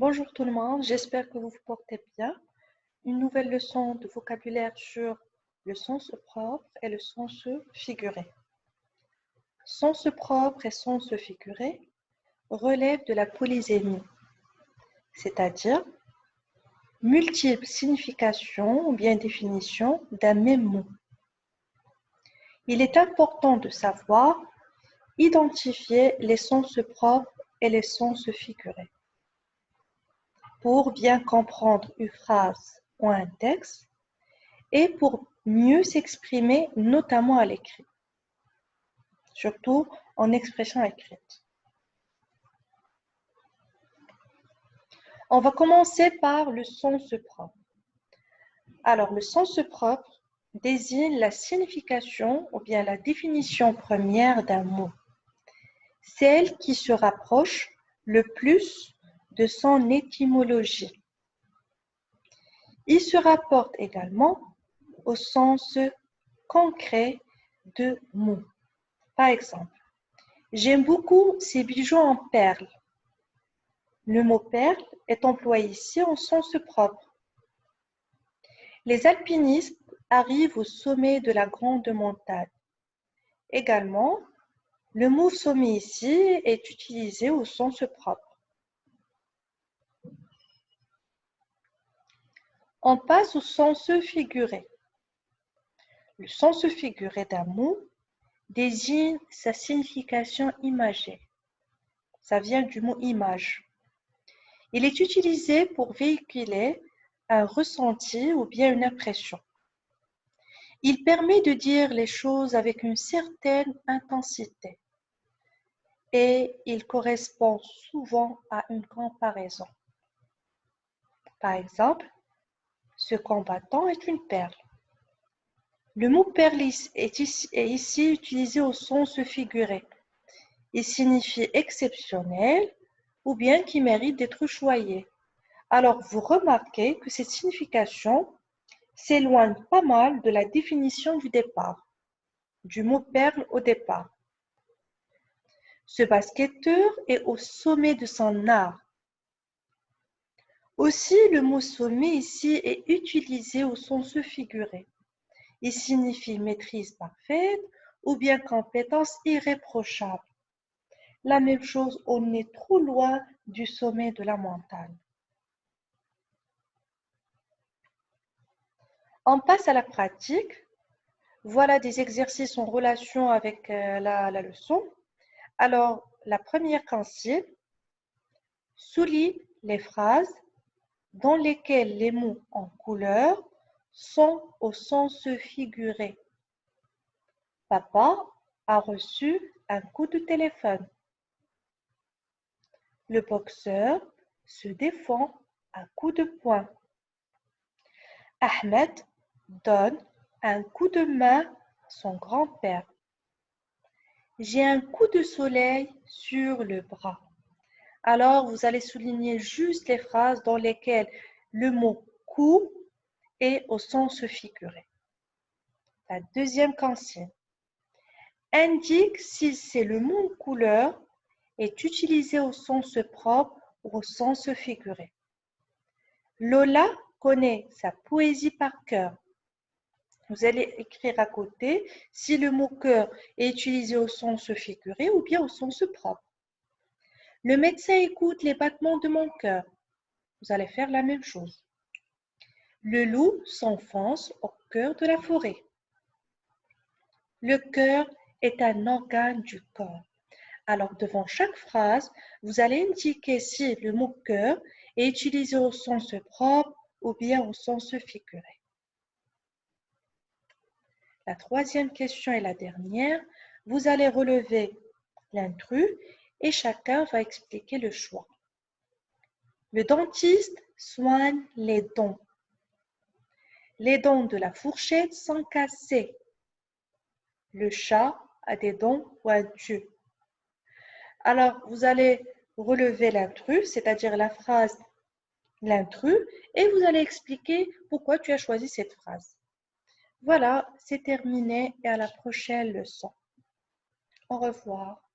Bonjour tout le monde, j'espère que vous vous portez bien. Une nouvelle leçon de vocabulaire sur le sens propre et le sens figuré. Sens propre et sens figuré relèvent de la polysémie, c'est-à-dire multiples significations ou bien définitions d'un même mot. Il est important de savoir identifier les sens propres et les sens figurés. Pour bien comprendre une phrase ou un texte et pour mieux s'exprimer, notamment à l'écrit, surtout en expression écrite. On va commencer par le sens propre. Alors, le sens propre désigne la signification ou bien la définition première d'un mot, celle qui se rapproche le plus de son étymologie. Il se rapporte également au sens concret de mots. Par exemple, j'aime beaucoup ces bijoux en perles. Le mot perle est employé ici en sens propre. Les alpinistes arrivent au sommet de la grande montagne. Également, le mot sommet ici est utilisé au sens propre. On passe au sens figuré. Le sens figuré d'un mot désigne sa signification imagée. Ça vient du mot image. Il est utilisé pour véhiculer un ressenti ou bien une impression. Il permet de dire les choses avec une certaine intensité et il correspond souvent à une comparaison. Par exemple, ce combattant est une perle. Le mot perle est ici utilisé au sens figuré. Il signifie exceptionnel ou bien qui mérite d'être choyé. Alors, vous remarquez que cette signification s'éloigne pas mal de la définition du départ, du mot perle au départ. Ce basketteur est au sommet de son art. Aussi, le mot sommet ici est utilisé au sens figuré. Il signifie maîtrise parfaite ou bien compétence irréprochable. La même chose, on est trop loin du sommet de la montagne. On passe à la pratique. Voilà des exercices en relation avec la leçon. Alors, la première consigne, souligne les phrases dans lesquelles les mots en couleur sont au sens figuré. Papa a reçu un coup de téléphone. Le boxeur se défend à coups de poing. Ahmed donne un coup de main à son grand-père. J'ai un coup de soleil sur le bras. Alors, vous allez souligner juste les phrases dans lesquelles le mot coup est au sens figuré. La deuxième consigne indique si c'est le mot couleur est utilisé au sens propre ou au sens figuré. Lola connaît sa poésie par cœur. Vous allez écrire à côté si le mot cœur est utilisé au sens figuré ou bien au sens propre. Le médecin écoute les battements de mon cœur. Vous allez faire la même chose. Le loup s'enfonce au cœur de la forêt. Le cœur est un organe du corps. Alors, devant chaque phrase, vous allez indiquer si le mot cœur est utilisé au sens propre ou bien au sens figuré. La troisième question et la dernière, vous allez relever l'intrus et chacun va expliquer le choix. Le dentiste soigne les dents. Les dents de la fourchette sont cassées. Le chat a des dents pointues. Alors, vous allez relever l'intrus, c'est-à-dire la phrase l'intrus, et vous allez expliquer pourquoi tu as choisi cette phrase. Voilà, c'est terminé et à la prochaine leçon. Au revoir.